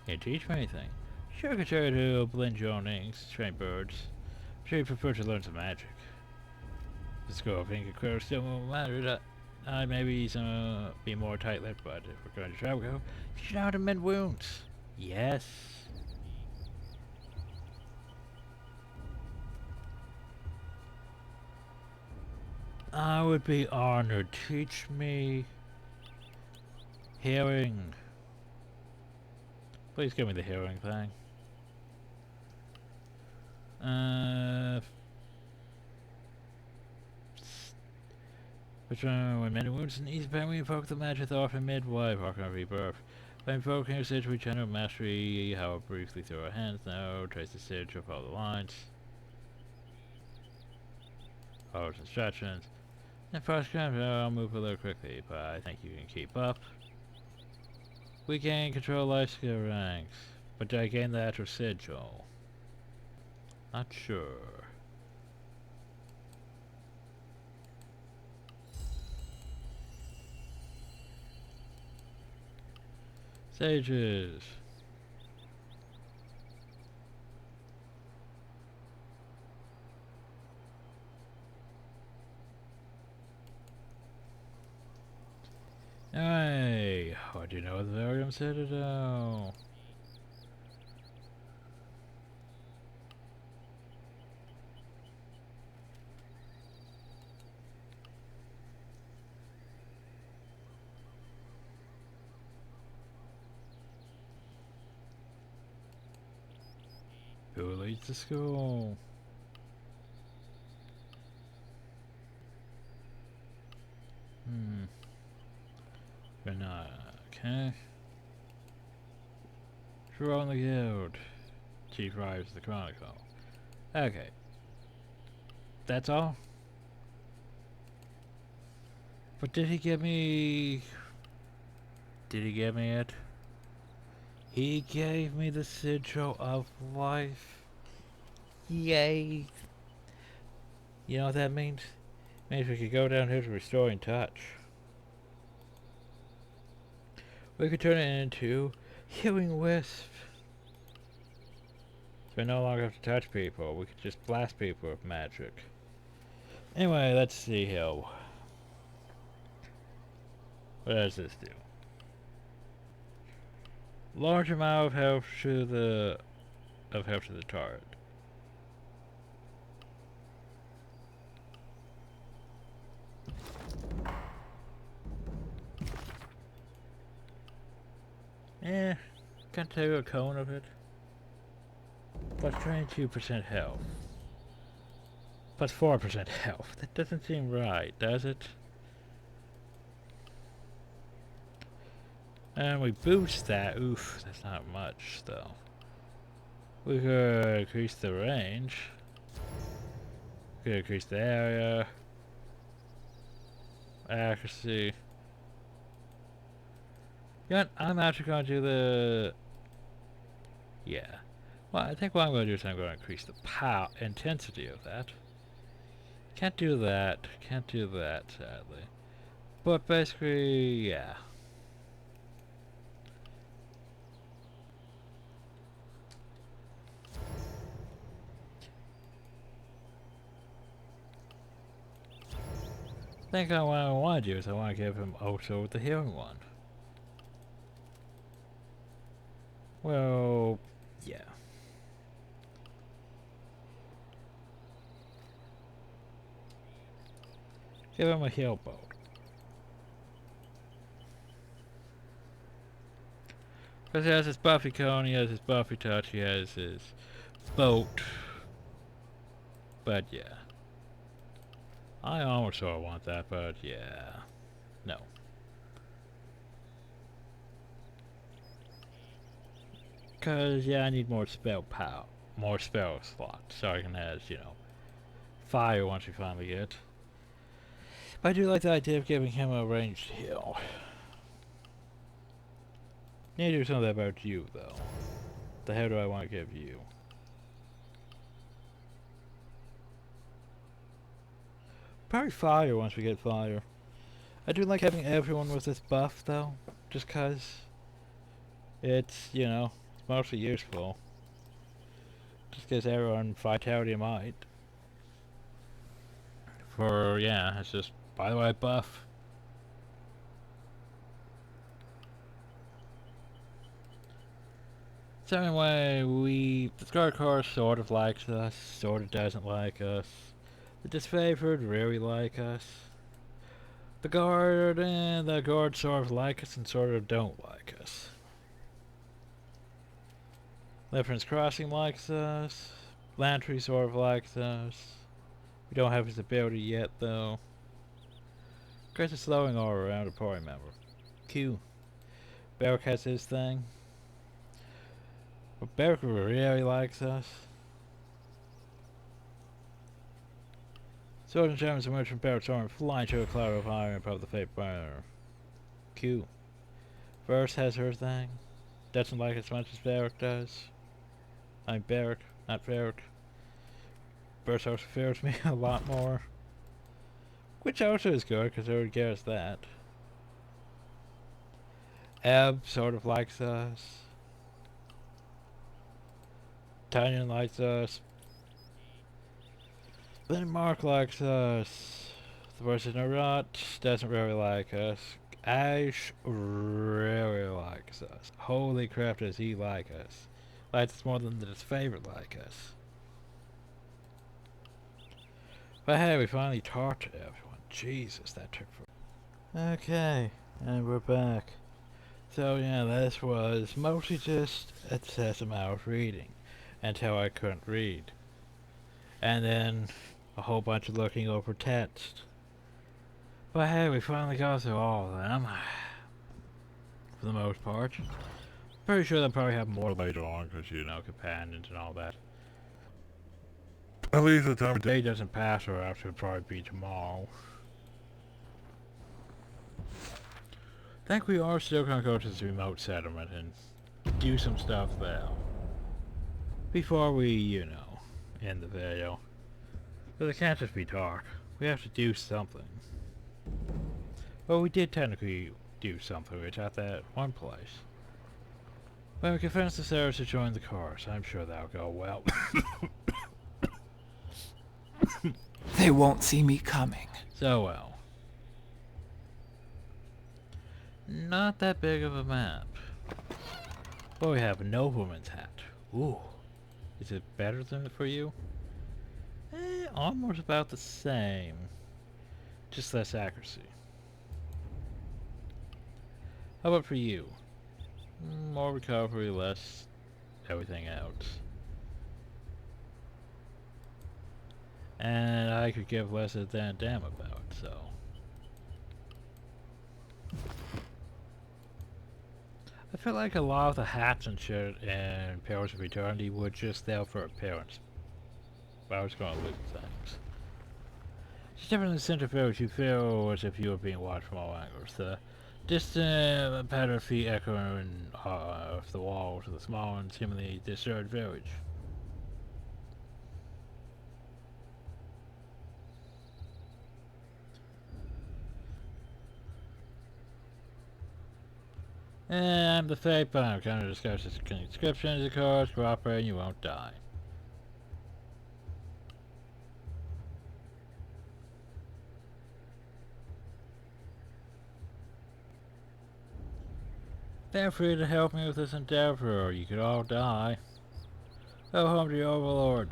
[SPEAKER 1] Can you teach me anything? Sure, could try to blend your own inks, train birds. I'm sure you prefer to learn some magic. The score of ink and quill still won't matter. I'd maybe be more tight-lipped, but if we're going to travel, you should know how to mend wounds. Yes. I would be honored. Teach me healing. Please give me the healing thing. When many wounds and easy pain, we invoke the magic off in midwife, Arcana Rebirth. By invoking a sage, we generate mastery, how briefly through our hands now, trace the sage of all the lines. Follow instructions. And first I'll move a little quickly, but I think you can keep up. We gain control life skill ranks, but did I gain the actual sigil? Not sure. Sages. Hey, What do you know of the Varium Citadel? Who leads the school? But not okay. Draw on the guild. Chief Rives the Chronicle. Okay. That's all? But did he give me... Did he give me it? He gave me the Sigil of Life. Yay! You know what that means? It means we could go down here to Restoring Touch. We could turn it into Healing Wisp. So we no longer have to touch people. We could just blast people with magic. Anyway, let's see here. What does this do? Large amount of health to the target. Can take a cone of it. Plus 22% health. Plus 4% health. That doesn't seem right, does it? And we boost that. Oof, that's not much though. We could increase the range. We could increase the area. Accuracy. You know what? I'm actually going to do the... Yeah. Well, I think what I'm going to do is I'm going to increase the power intensity of that. Can't do that. Can't do that, sadly. But basically, yeah. I think what I want to do is I want to give him also the healing one. Well, yeah. Give him a heal bolt. Because he has his buffy cone, he has his buffy touch, he has his boat. But yeah. I almost sort of want that, but yeah. No. Because, yeah, I need more spell power. More spell slots. So I can have, you know, fire once we finally get. But I do like the idea of giving him a ranged heal. Need to do something about you, though. The hell do I want to give you? Probably fire once we get fire. I do like having everyone with this buff, though. Just cause it's, you know, it's mostly useful. Just gives everyone vitality and might. For, yeah, it's just, by the way, buff. So anyway, the Scarred Core sort of likes us, sort of doesn't like us. The Disfavored really like us. The Guard and the Guard sort of like us and sort of don't like us. Leftland's Crossing likes us. Lantry sort of likes us. We don't have his ability yet though. Chris is slowing all around a party member. Q. Barrick has his thing. But Barrick really likes us. Sword and Germans emerge from Barrett's arm, flying to a cloud of iron above the fate burner. Q. Verse has her thing. Doesn't like it as much as Barrick does. I'm Barrick, not Barrick. Verse also fears me a lot more. Which also is good, because everyone cares that. Ebb sort of likes us. Tanyan likes us. Then Mark likes us. The person Narot doesn't really like us. Ash really likes us. Holy crap, does he like us. Likes us more than his favorite like us. But hey, we finally talked to everyone. Jesus, that took forever. Okay, and we're back. So yeah, this was mostly just a excessive amount of reading until I couldn't read. And then a whole bunch of looking over text. But hey, we finally got through all of them. For the most part. Pretty sure they'll probably have more later on, because, you know, companions and all that. At least the time of day doesn't pass, or after it'll probably be tomorrow. I think we are still gonna go to this remote settlement and do some stuff there. Before we, you know, end the video. But it can't just be dark. We have to do something. Well, we did technically do something. It's at that one place. Well, we can finish the service to join the cars. I'm sure that'll go well.
[SPEAKER 2] They won't see me coming.
[SPEAKER 1] So well. Not that big of a map. But we have a nobleman's hat. Ooh. Is it better than for you? Almost about the same. Just less accuracy. How about for you? More recovery, less everything else. And I could give less than a damn about, so. I feel like a lot of the hats and shit in Pillars of Eternity were just there for appearance. But I was gonna loot things. It's different in the center village. You feel as if you were being watched from all angles. The distant patter of feet echoing off the walls of the small and seemingly deserted village. And I'm the fake, but I'm going to discuss this conscription of the cars, cooperate and you won't die. Feel free to help me with this endeavor, or you could all die. Go home to your overlord.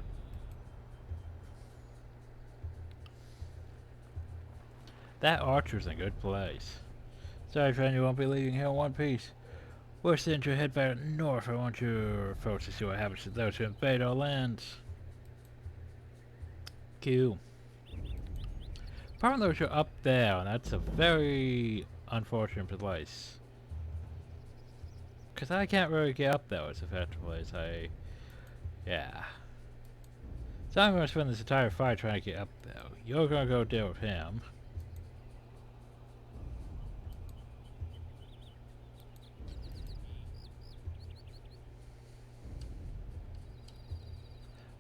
[SPEAKER 1] That archer's in a good place. Sorry friend, you won't be leaving here in one piece. We're sent to head back north. I want your folks to see what happens to those who invade our lands. Cool. Apparently those are up there, and that's a very unfortunate place. Because I can't really get up there as effectively as yeah. So I'm going to spend this entire fight trying to get up there. You're going to go deal with him.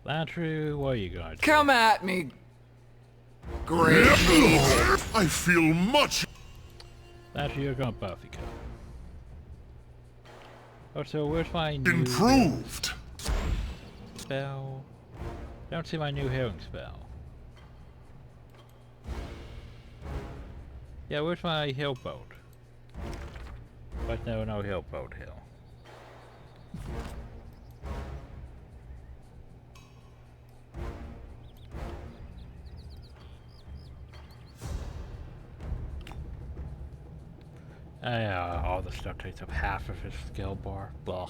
[SPEAKER 1] Lantry, what are you going to do?
[SPEAKER 2] Come at me! Great.
[SPEAKER 3] I feel much.
[SPEAKER 1] Lantry, you're going to Buffy come. Oh, so where's my new
[SPEAKER 3] Improved.
[SPEAKER 1] spell? I don't see my new healing spell. Yeah, where's my heal boat? But no heal boat heal. Yeah, all the stuff takes up half of his skill bar. Blah.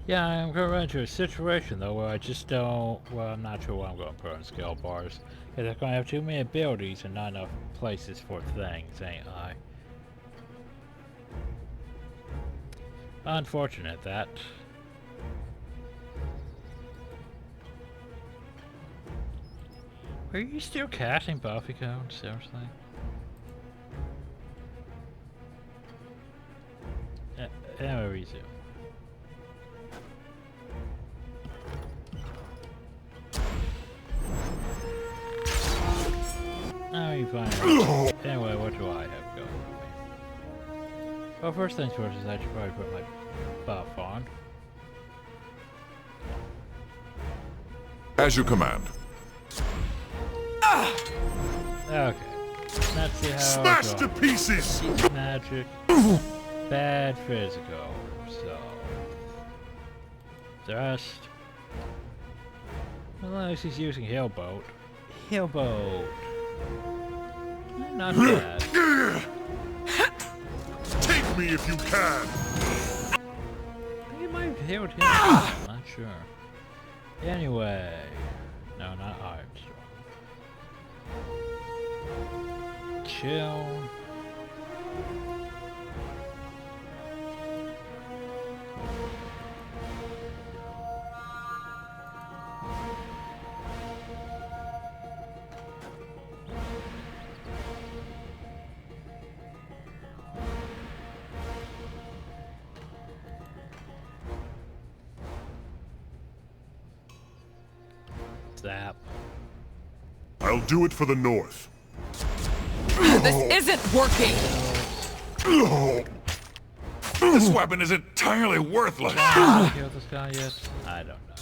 [SPEAKER 1] Yeah, I'm gonna run into a situation though where I just don't. Well, I'm not sure what I'm gonna put on skill bars. Because I'm gonna have too many abilities and not enough places for things, ain't I? Unfortunate that. Are you still casting Buffy codes? Seriously? Anyway, resume. Oh, you find it. Anyway, what do I have going for me? Well, first things first is I should probably put my buff on.
[SPEAKER 3] As you command.
[SPEAKER 1] Okay. Let's see how
[SPEAKER 3] Smashed to pieces!
[SPEAKER 1] Magic. Bad physical. So. Thrust. Unless he's using Healboat. Healboat. Not bad.
[SPEAKER 3] Take me if you can!
[SPEAKER 1] He might have healed him. I'm not sure. Anyway. No, not Armstrong. Chill. Zap.
[SPEAKER 3] I'll do it for the North.
[SPEAKER 2] This isn't working!
[SPEAKER 4] This weapon is entirely worthless.
[SPEAKER 1] Have you killed this guy yet? I don't know.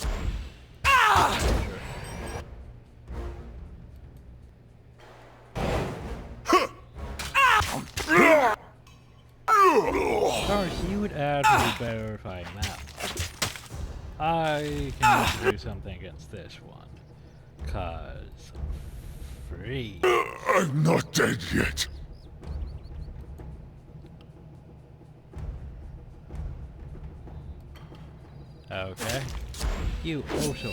[SPEAKER 1] Of course, you would add to the verifying map. I can also do something against this one. Cause free.
[SPEAKER 3] I'm not dead yet.
[SPEAKER 1] Okay. You also.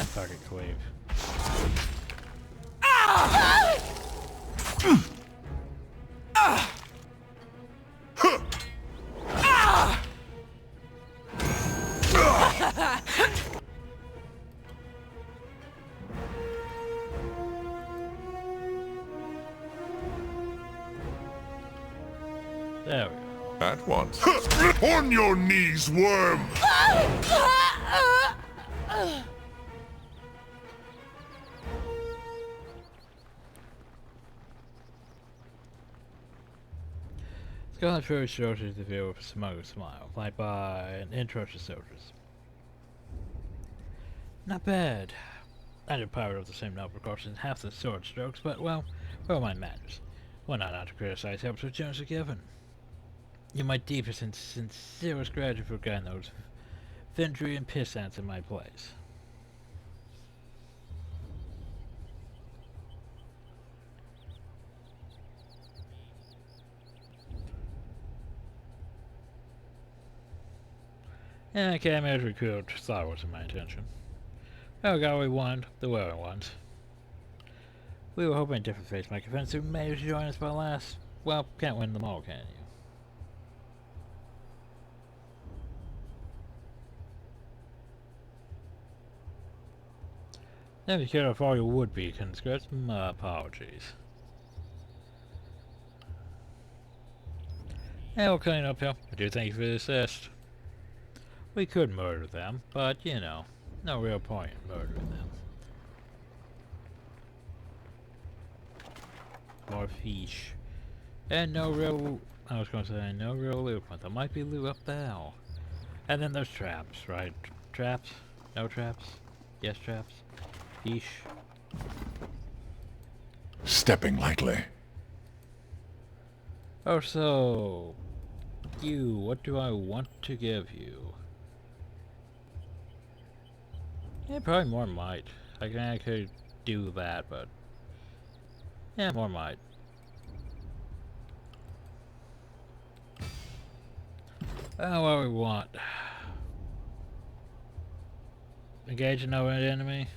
[SPEAKER 1] Fuck it, Cleve. There we go.
[SPEAKER 4] At once.
[SPEAKER 3] On your knees, worm!
[SPEAKER 1] Scarlet Fury soldiers the view with a smug smile, flanked by an interested soldiers. Not bad. I did pirate of the same number of courses and half the sword strokes, but well mine matters. One not to criticize helps with generously given. You're my deepest and sincerest gratitude for getting those Vendry and pissants in my place. And I came here to recruit Star Wars in my intention. Oh, got what we want, the way we want. We were hoping different fates might convince who may join us, but alas, well, can't win them all, can you? If you care if all your would-be conscripts, my apologies. And we'll clean up here. I do thank you for the assist. We could murder them, but, you know, no real point in murdering them. More fish. And no real... I was going to say, no real loot, but there might be loot up there. And then there's traps, right? Traps? No traps? Yes, traps? Fish.
[SPEAKER 4] Stepping lightly.
[SPEAKER 1] Oh, so... You, what do I want to give you? Yeah, probably more might. I could do that, but... Yeah, more might. Oh, what we want. Engage no enemy.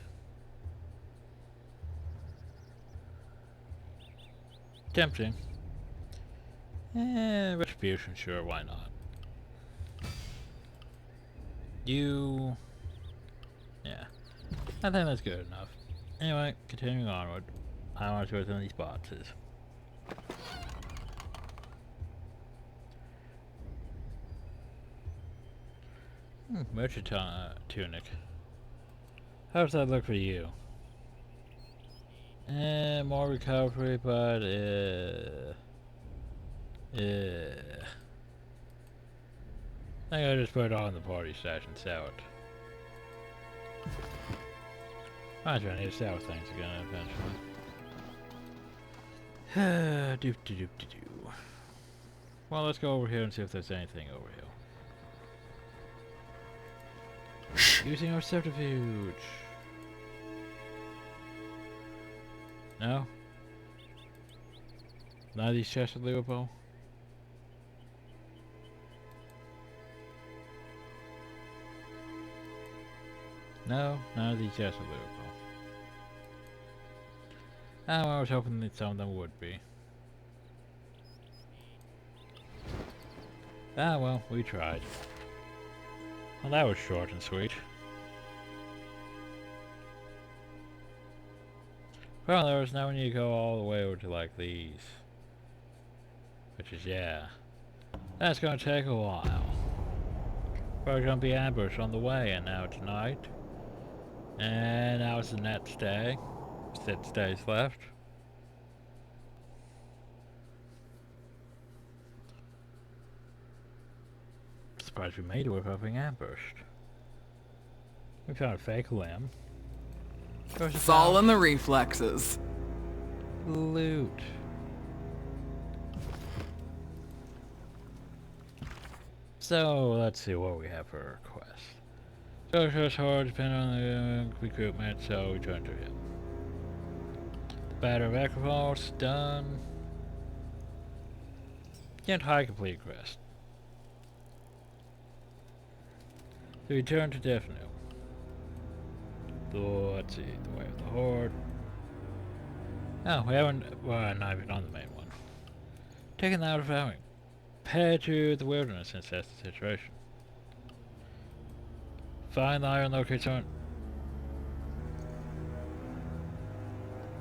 [SPEAKER 1] Tempting. Retribution, sure, why not? You... Yeah. I think that's good enough. Anyway, continuing onward. I want to go through these boxes. Merchant tunic. How does that look for you? More recovery, but I think I'll just put it on the party stash and sell it. I'm trying to sell things again eventually. Well, let's go over here and see if there's anything over here. Using our subterfuge. No? None of these chests are lootable? No, none of these chests are lootable. Oh, I was hoping that some of them would be. Ah, well, we tried. Well, that was short and sweet. Well, there was no need to go all the way over to like these. Which is, yeah. That's gonna take a while. We're gonna be ambushed on the way, and now it's night. And now it's the next day. 6 days left. Surprised we made it without being ambushed. We found a fake limb.
[SPEAKER 2] It's all in the reflexes.
[SPEAKER 1] Loot. So, let's see what we have for our quest. Socialist hard, depending on the recruitment, so we turn to him. The Battle of Equivalence, done. Get high complete quest. So we turn to Defnu. Let's see, the Way of the Horde. Oh, we haven't, well, not even on the main one. Taken out of having. Head to the wilderness since that's the situation. Find the iron location.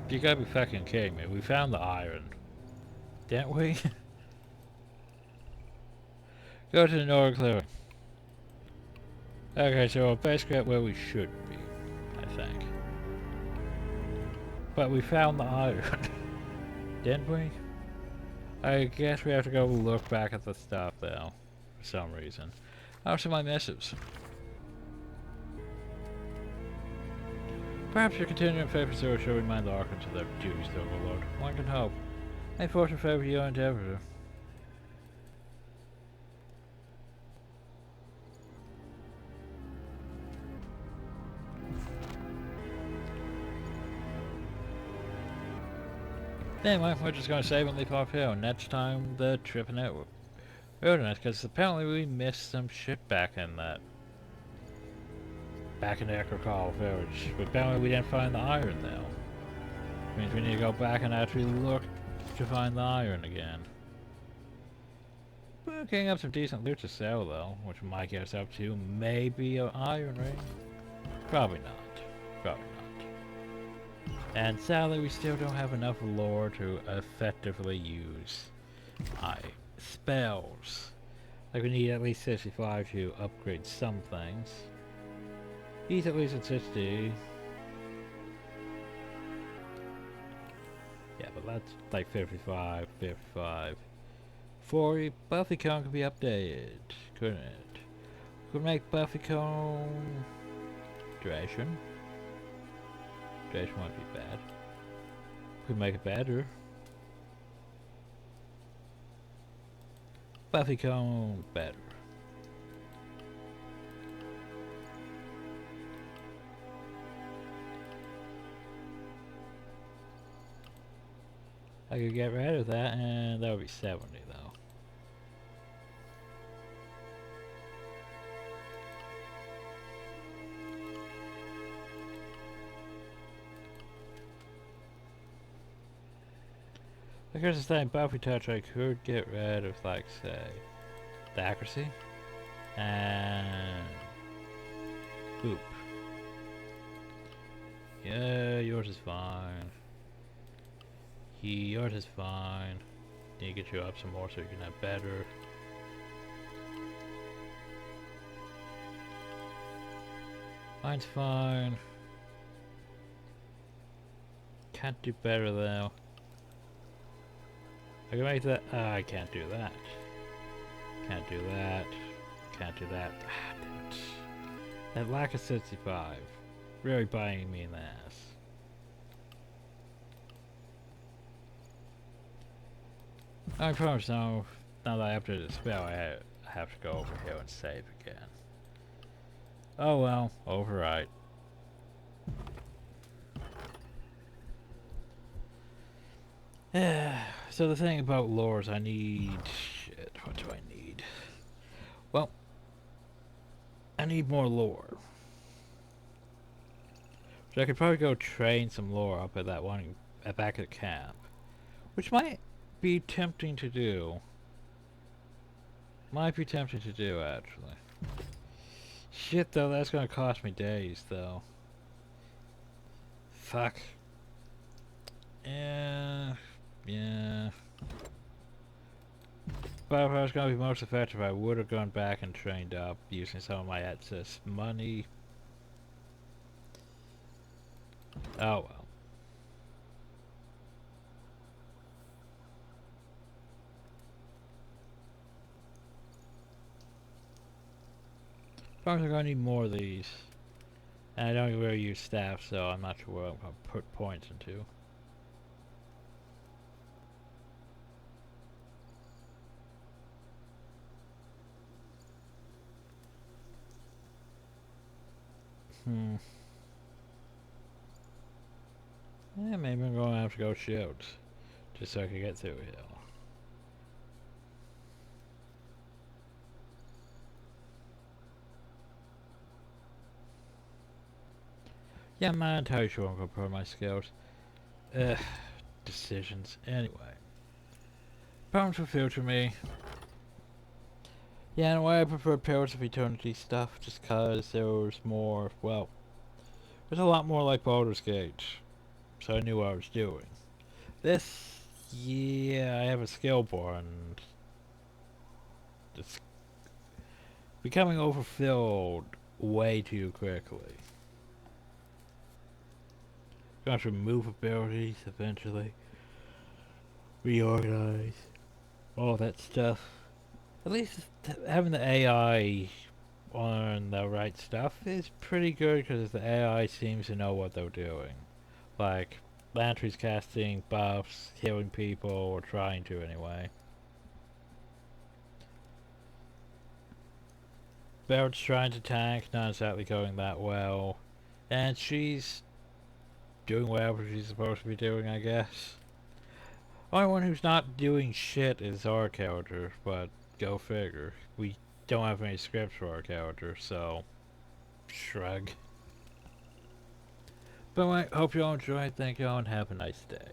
[SPEAKER 1] You gotta be fucking kidding me. We found the iron. Didn't we? Go to the northern clearing. Okay, so we're basically at where we should be, I think. But we found the iron. Didn't we? I guess we have to go look back at the stuff though, for some reason. Oh, some of my missives. Perhaps your continuing faith in Zero should remind the Archons of their duties to Overlord. One can hope. May fortune favor your endeavor. Anyway, we're just gonna save and leave off here. Next time, the trip in it wilderness, because apparently we missed some shit back in that. Back in the Ekrokal village. But apparently we didn't find the iron though. Which means we need to go back and actually look to find the iron again. We're getting up some decent loot to sell though, which might get us up to maybe an iron ring. Probably not. Probably not. And sadly, we still don't have enough lore to effectively use spells. Like we need at least 65 to upgrade some things. He's at least at 60. Yeah, but that's like 55, 55. 40. Buffy Cone could be updated, couldn't it? Could make Buffy Cone Duration. Duration won't be bad. Could make it better. Buffy Cone better. I could get rid of that, and that would be 70 though. But here's the thing, Buffy Touch I could get rid of, like, say, the accuracy, and boop. Yeah, yours is fine. Yours is fine. Need to get you up some more so you can have better. Mine's fine. can't do better though. I can make that. I can't do that. Can't do that. Can't do that. Ah, damn it. That lack of 65. Really biting me in the ass. I promise now that I have to do the spell, I have to go over here and save again. Oh well, override. So the thing about lore is I need... Shit, what do I need? Well, I need more lore. So I could probably go train some lore up at that one, back at camp. Which might be tempting to do. Might be tempting to do, actually. Shit, though, that's gonna cost me days, though. Fuck. Yeah. But if I was gonna be most effective, I would have gone back and trained up using some of my excess money. Oh well. Probably gonna need more of these. And I don't really use staff, so I'm not sure what I'm gonna put points into. Yeah, maybe I'm gonna have to go shoot. Just so I can get through here. Yeah, I'm not entirely sure I'm gonna put my skills. Decisions. Anyway. Problems will filter me. Yeah, in a way I prefer Pillars of Eternity stuff, just cause there was more, well, there's a lot more like Baldur's Gate. So I knew what I was doing. This, yeah, I have a skill bar and it's becoming overfilled way too quickly. Gonna have to remove abilities eventually. Reorganize. All that stuff. At least having the AI on the right stuff is pretty good because the AI seems to know what they're doing. Like, Lantry's casting buffs, healing people, or trying to anyway. Barrett's trying to tank, not exactly going that well. And she's doing whatever she's supposed to be doing, I guess. Only one who's not doing shit is our character, but go figure. We don't have any scripts for our character, so shrug. But I hope you all enjoyed, thank you all, and have a nice day.